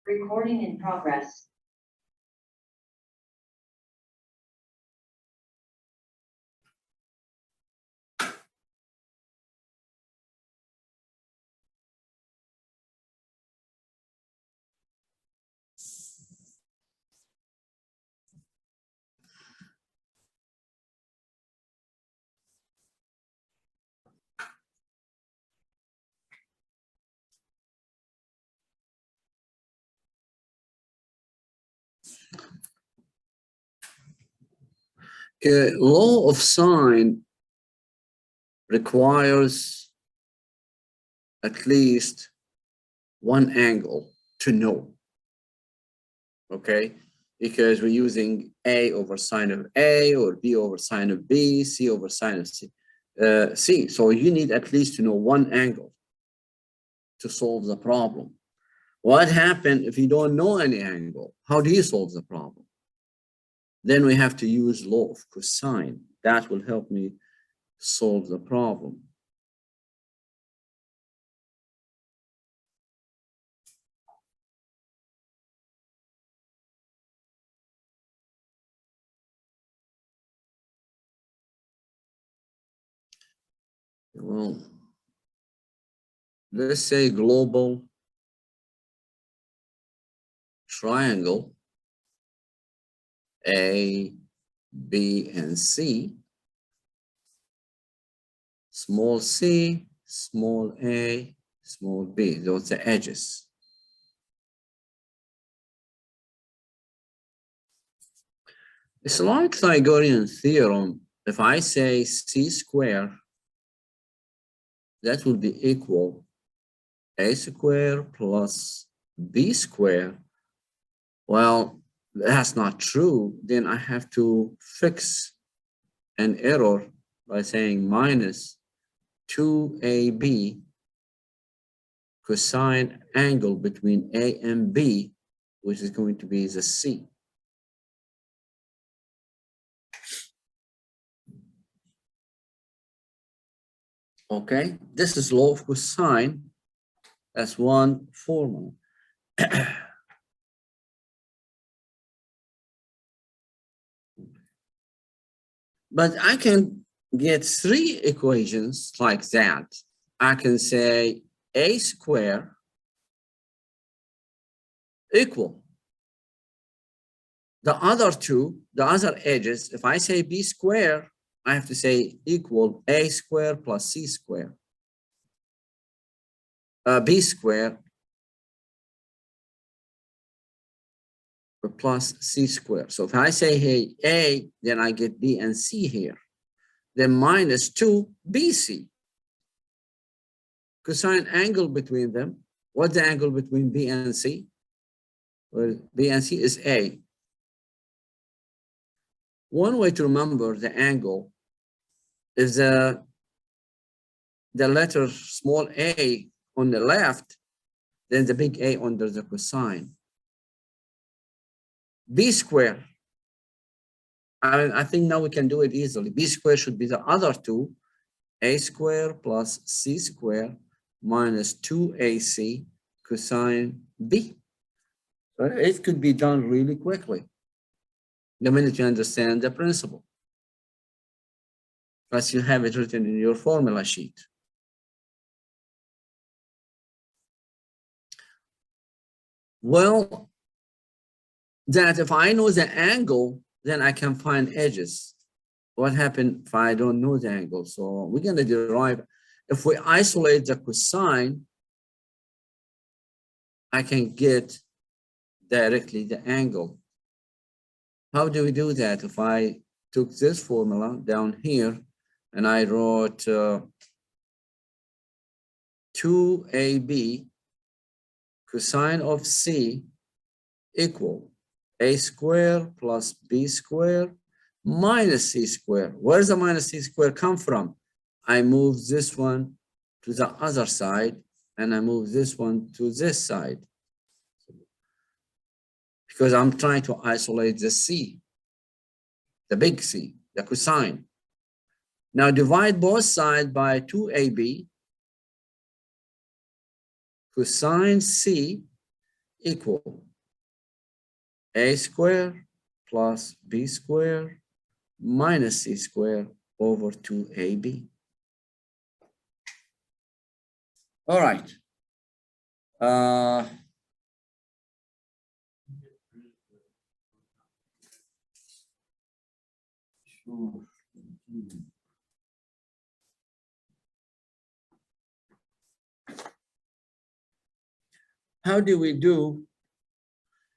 Recording in progress. Law of sine requires at least one angle to know, okay? Because we're using A over sine of A, or B over sine of B, C over sine of C. So you need at least to know one angle to solve the problem. What happens if you don't know any angle? How do you solve the problem? Then we have to use law of cosine. That will help me solve the problem. Well, let's say global triangle A, B, and C, small c, small a, small b, those are the edges. It's like Pythagorean theorem. If I say c squared, that will be equal a squared plus b squared. Well, that's not true. Then I have to fix an error by saying minus 2ab cosine angle between A and B, which is going to be the C. Okay, this is law of cosine. That's one formula. But I can get three equations like that. I can say a squared equal the other two, the other edges. If I say b squared, I have to say equal a squared plus c squared. B squared plus c squared. So if I say, hey, A, then I get B and C here. Then minus 2BC. Cosine angle between them. What's the angle between B and C? Well, B and C is A. One way to remember the angle is the letter small a on the left, then the big A under the cosine. B squared, I think now we can do it easily. B squared should be the other two, A squared plus C squared minus 2AC cosine B. So it could be done really quickly the minute you understand the principle. Plus you have it written in your formula sheet. Well, that if I know the angle, then I can find edges. What happens if I don't know the angle? So we're going to derive, if we isolate the cosine, I can get directly the angle. How do we do that? If I took this formula down here and I wrote 2AB cosine of C equal A squared plus B squared minus C squared. Where does the minus C squared come from? I move this one to the other side and I move this one to this side. Because I'm trying to isolate the C, the big C, the cosine. Now divide both sides by 2AB. Cosine C equal a square plus b square minus c square over 2ab. All right. How do we do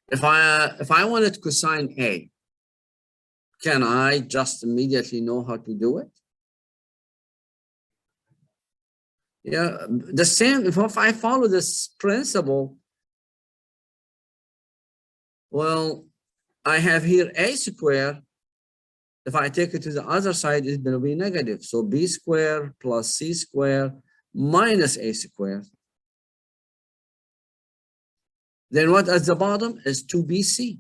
if I wanted cosine A? Can I just immediately know how to do it? Yeah, the same. If I follow this principle, well, I have here a square. If I take it to the other side, it's going to be negative. So b squared plus c squared minus a squared. Then what at the bottom is 2bc.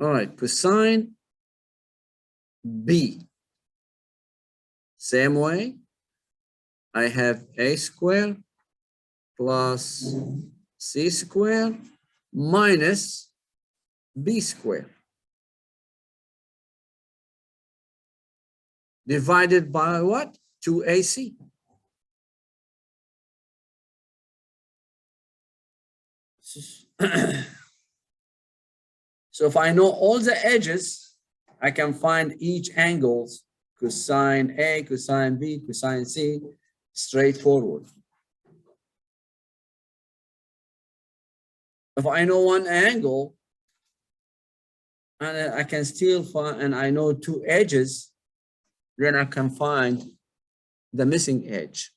All right, cosine b. Same way, I have a squared plus c squared minus b squared divided by what? 2ac. So if I know all the edges, I can find each angles, cosine A, cosine B, cosine C, straightforward. If I know one angle, and I can still find, and I know two edges, then I can find the missing edge.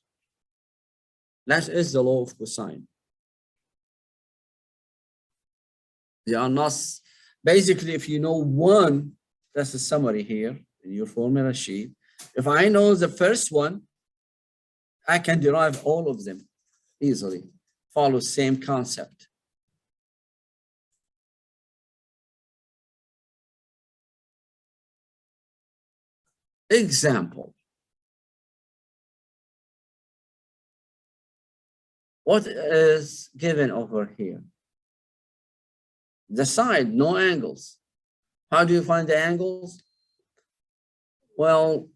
That is the law of cosine. They are not, basically, if you know one, that's the summary here in your formula sheet. If I know the first one, I can derive all of them easily, follow same concept. Example. What is given over here? The side, no angles. How do you find the angles? Well,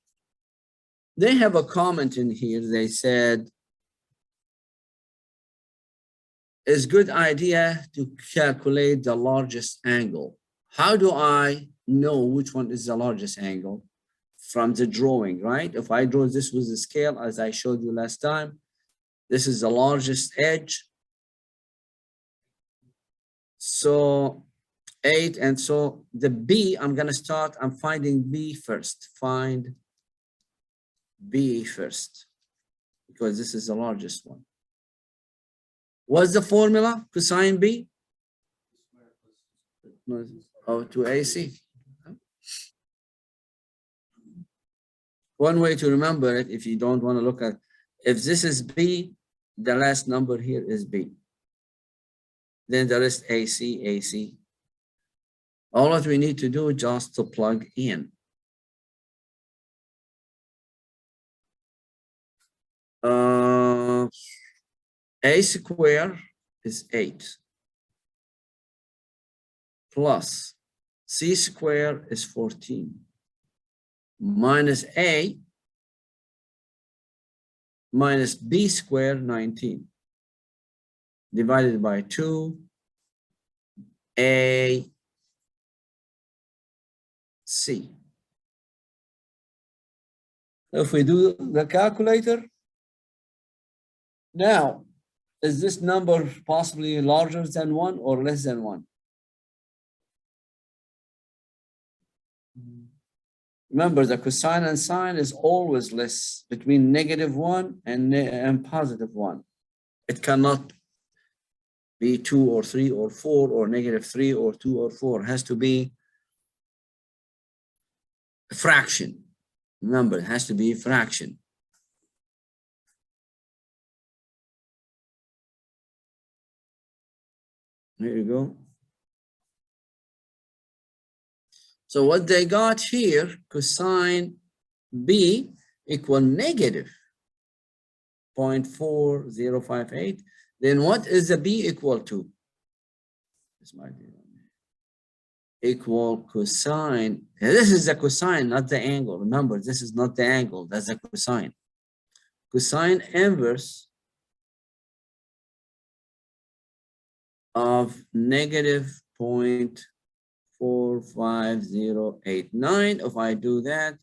they have a comment in here. They said, it's a good idea to calculate the largest angle. How do I know which one is the largest angle? From the drawing, right? If I draw this with the scale, as I showed you last time, this is the largest edge. So 8, and so the B, I'm going to start, I'm finding B first. Find B first, because this is the largest one. What's the formula? Cosine B? Oh, to AC. One way to remember it, if you don't want to look at, if this is B, the last number here is B. Then the rest AC, AC. All that we need to do is just to plug in. A square is 8 plus C square is 14 minus A minus B square 19 divided by 2 A C. If we do the calculator, now, is this number possibly larger than 1 or less than 1? Remember, the cosine and sine is always less between -1 and +1. It cannot be 2 or 3 or 4 or -3 or 2 or 4. It has to be a fraction. Remember, it has to be a fraction. There you go. So what they got here, cosine B equal negative 0.4058, then what is the B equal to? This might be equal cosine. This is the cosine, not the angle. Remember, this is not the angle, that's the cosine. Cosine inverse of negative 0.45089. If I do that,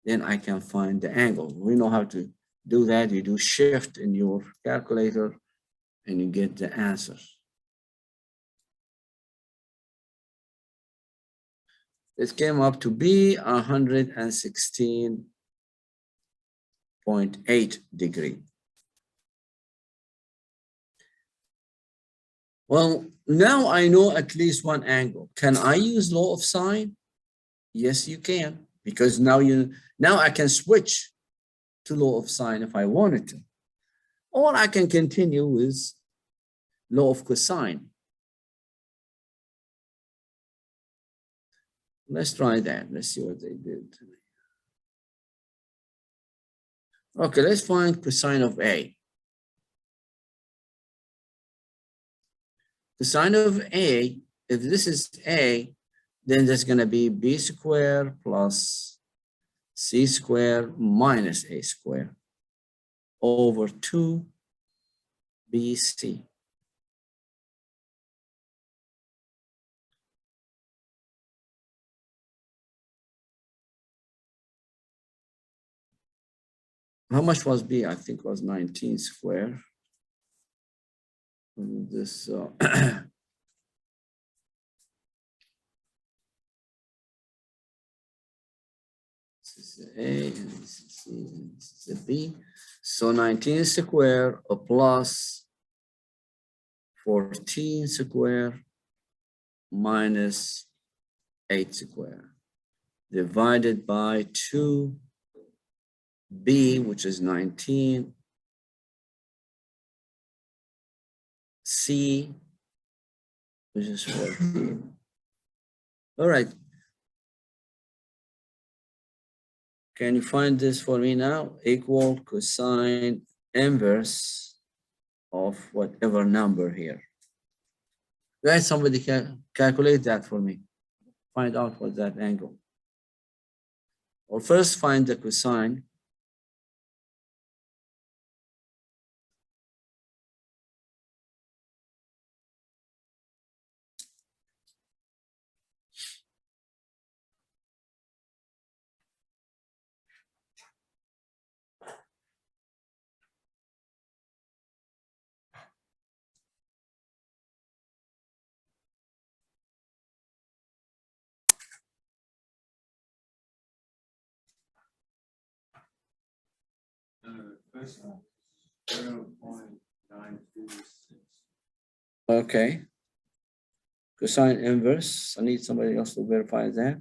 then I can find the angle. We know how to do that. You do shift in your calculator and you get the answer. It came up to be 116.8 degree. Well, now I know at least one angle. Can I use law of sine? Yes, you can, because now I can switch to law of sine if I wanted to. Or I can continue with law of cosine. Let's try that. Let's see what they did. Okay, let's find cosine of A. Cosine of A, if this is A, then there's going to be B squared plus C squared minus A squared over 2BC. How much was B? I think it was 19 squared. This this is A and this is C and this is B. So 19 squared plus 14 squared minus 8 squared divided by 2B, which is 19, C, which is 14. All right. Can you find this for me now? Equal cosine inverse of whatever number here. Guys, somebody can calculate that for me. Find out what that angle. Or first find the cosine. Okay. Cosine inverse. I need somebody else to verify that.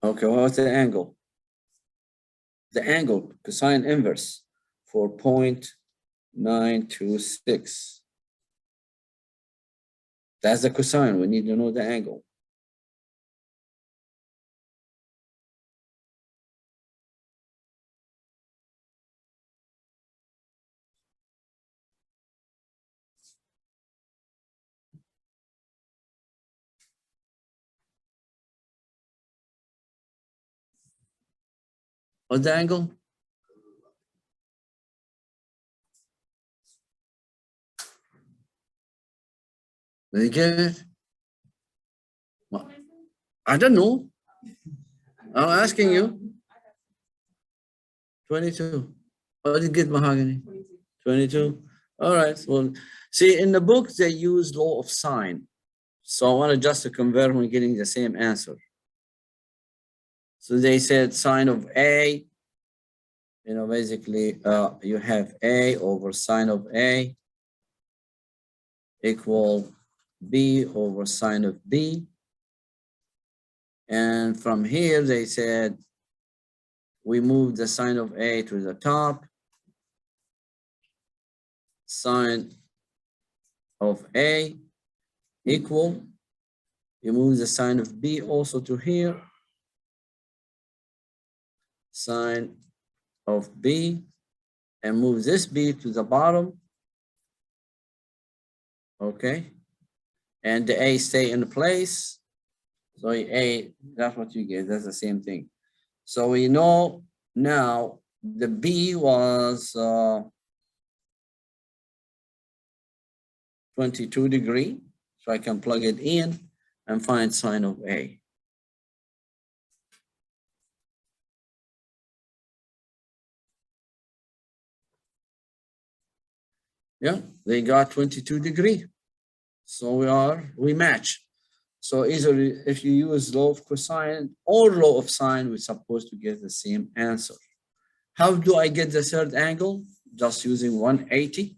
Okay, what's the angle? The angle, cosine inverse for 0.926. That's the cosine. We need to know the angle. What's the angle? Did you get it? Well, I don't know. I'm asking you. 22. Oh, did you get mahogany? 22. All right. Well, see, in the book, they use law of sine. So I want to just to convert when getting the same answer. So they said sine of A, basically you have A over sine of A equal B over sine of B. And from here, they said we move the sine of A to the top. Sine of A equal, you move the sine of B also to here. Sine of B, and move this B to the bottom. Okay. And the A stay in place. So A, that's what you get. That's the same thing. So we know now the B was 22 degrees. So I can plug it in and find sine of A. Yeah, they got 22 degrees. So we match. So either if you use law of cosine or law of sine, we're supposed to get the same answer. How do I get the third angle? Just using 180.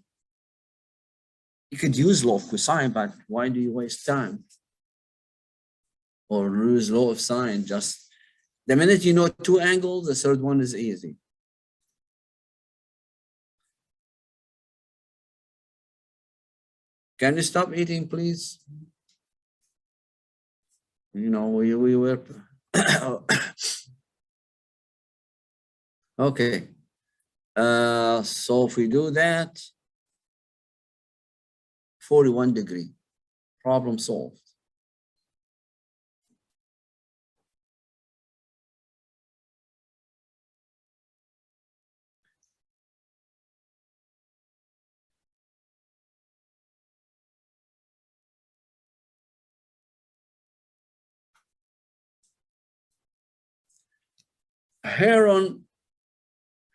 You could use law of cosine, but why do you waste time? Or use law of sine, just the minute you know two angles, the third one is easy. Can you stop eating, please? You know, we were okay. So if we do that, 41 degree, problem solved.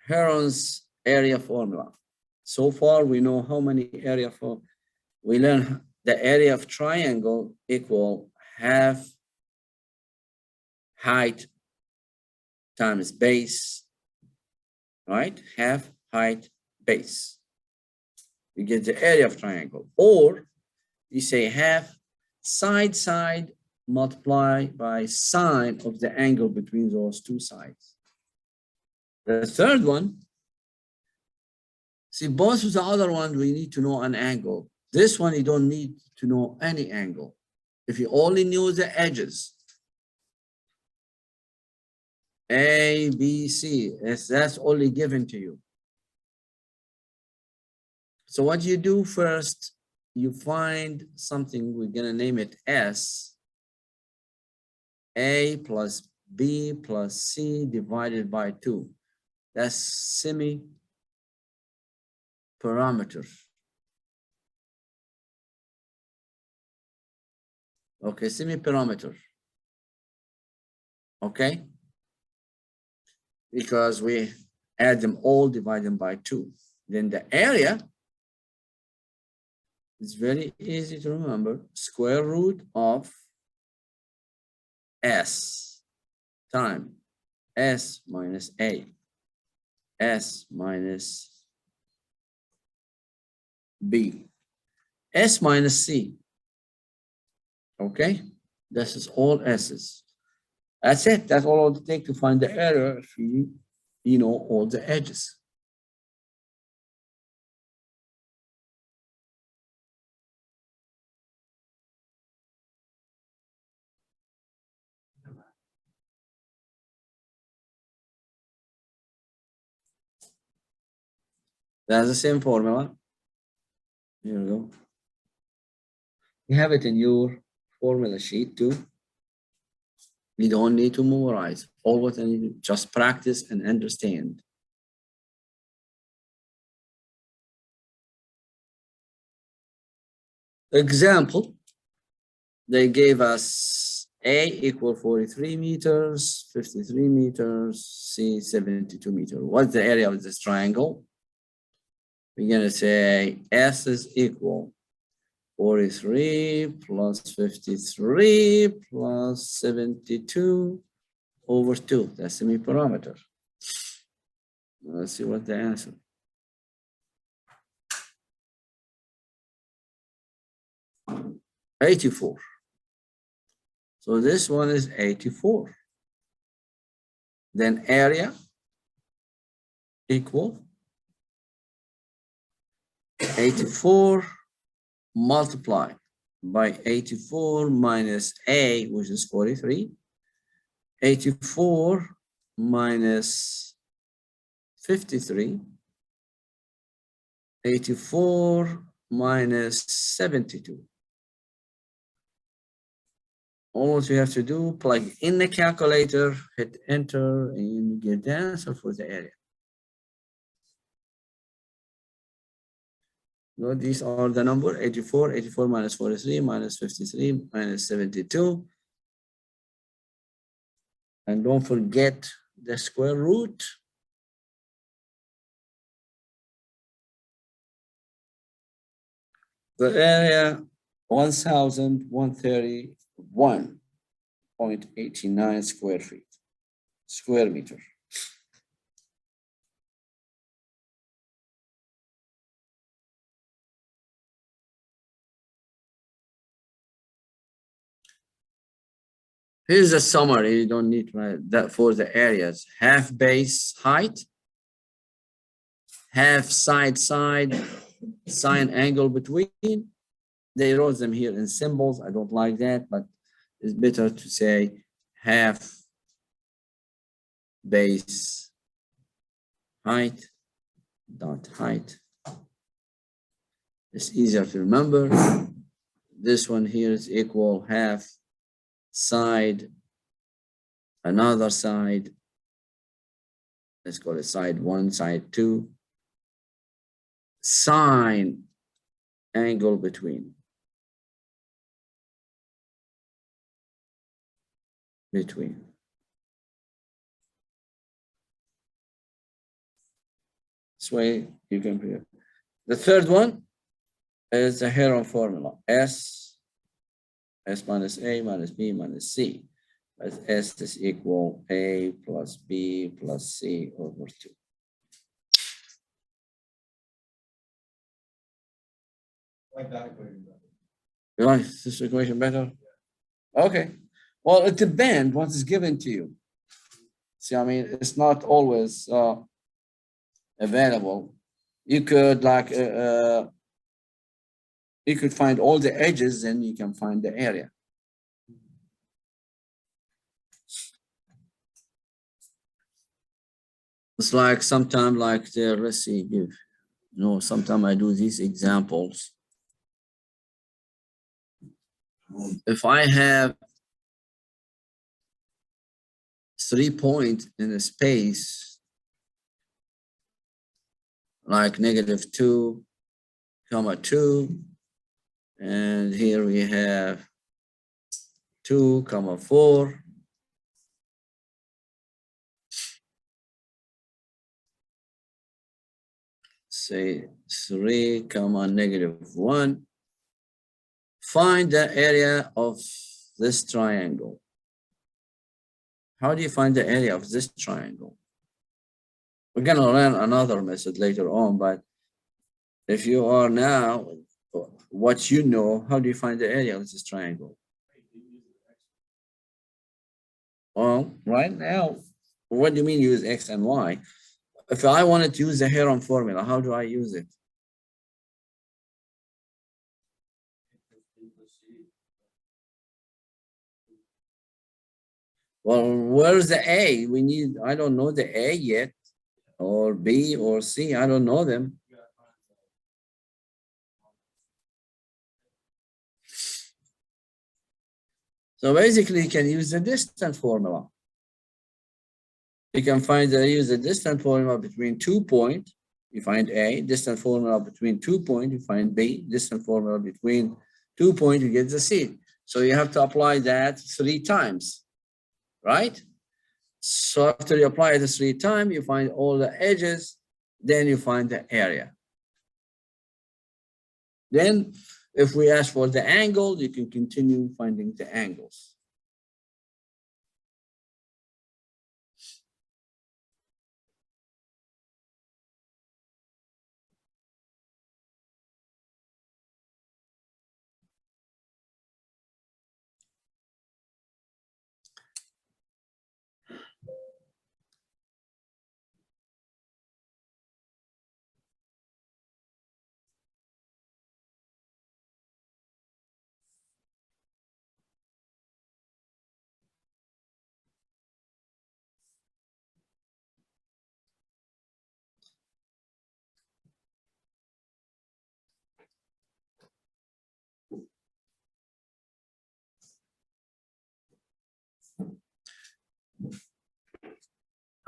Heron's area formula. So far, we know how many area for. We learn the area of triangle equal half height times base, right? Half height base. You get the area of triangle. Or you say half side multiply by sine of the angle between those two sides. The third one, see, both of the other ones, we need to know an angle. This one, you don't need to know any angle. If you only knew the edges, A, B, C, that's only given to you. So what you do first, you find something, we're gonna name it S, A plus B plus C divided by 2. That's semi-parameter. Okay, semi-parameter. Okay? Because we add them all, divide them by 2. Then the area is very easy to remember. Square root of S time S minus A. S minus B. S minus C. Okay? This is all S's. That's it. That's all it will take to find the area if you know all the edges. That's the same formula. Here we go. You have it in your formula sheet too. You don't need to memorize. All what I need to just practice and understand. Example, they gave us A equal 43 meters, 53 meters, C 72 meters. What's the area of this triangle? We're going to say S is equal 43 plus 53 plus 72 over 2. That's semi-parameter. Let's see what the answer. $84. So this one is 84. Then area, equal 84 multiplied by 84 minus A, which is 43. 84 minus 53. 84 minus 72. All what you have to do, plug in the calculator, hit enter, and you get the answer for the area. Well, these are the number 84, 84 minus 43, minus 53, minus 72. And don't forget the square root. The area 1,131.89 square meter. Here's a summary. You don't need to write that for the areas. Half base height, half side, sine angle between. They wrote them here in symbols. I don't like that, but it's better to say half base height dot height. It's easier to remember. This one here is equal half side, another side. Let's call it side 1, side 2. Sine angle between. This way you can prove. The third one is the Heron formula. S minus A minus B minus C. As S is equal A plus B plus C over 2. Like that equation better. You like this equation better? Okay. Well, it depends what is given to you. See, I mean, it's not always available. You could like you could find all the edges, and you can find the area. It's like sometimes like there, let's see, if sometimes I do these examples. If I have 3 points in a space, like -2, 2, and here we have 2, 4. Say 3, -1. Find the area of this triangle. How do you find the area of this triangle? We're going to learn another method later on, but if you are now what you know, how do you find the area of this triangle? Well, right now, what do you mean use X and Y? If I wanted to use the Heron formula, how do I use it? Well, where's the A? We need, I don't know the A yet, or B or C, I don't know them. So basically, you can use the distance formula. You can use the distance formula between 2 points, you find A, distance formula between 2 points, you find B, distance formula between 2 points, you get the C. So you have to apply that 3 times, right? So after you apply it 3 times, you find all the edges, then you find the area. Then if we ask for the angle, you can continue finding the angles.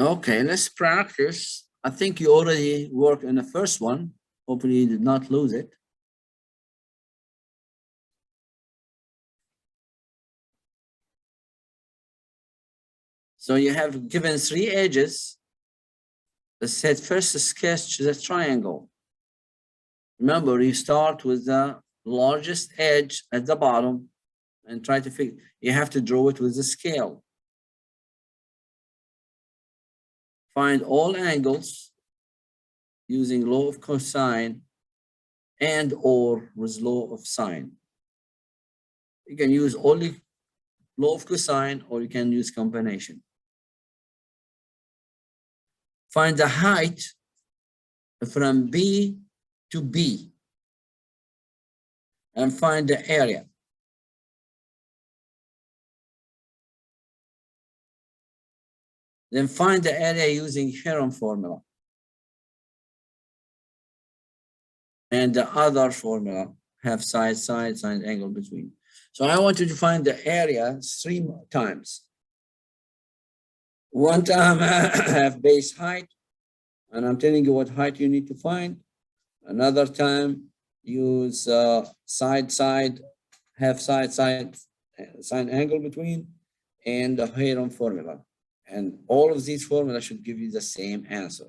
Okay, let's practice. I think you already worked on the first one. Hopefully you did not lose it. So you have given 3 edges. Let's say first sketch the triangle. Remember, you start with the largest edge at the bottom and try to figure, you have to draw it with the scale. Find all angles using law of cosine and or with law of sine. You can use only law of cosine or you can use combination. Find the height from B to B and find the area. Then find the area using Heron formula. And the other formula, half side, side, angle between. So I want you to find the area 3 times. One time have base height, and I'm telling you what height you need to find. Another time use side, half side, side angle between, and the Heron formula. And all of these formulas should give you the same answer.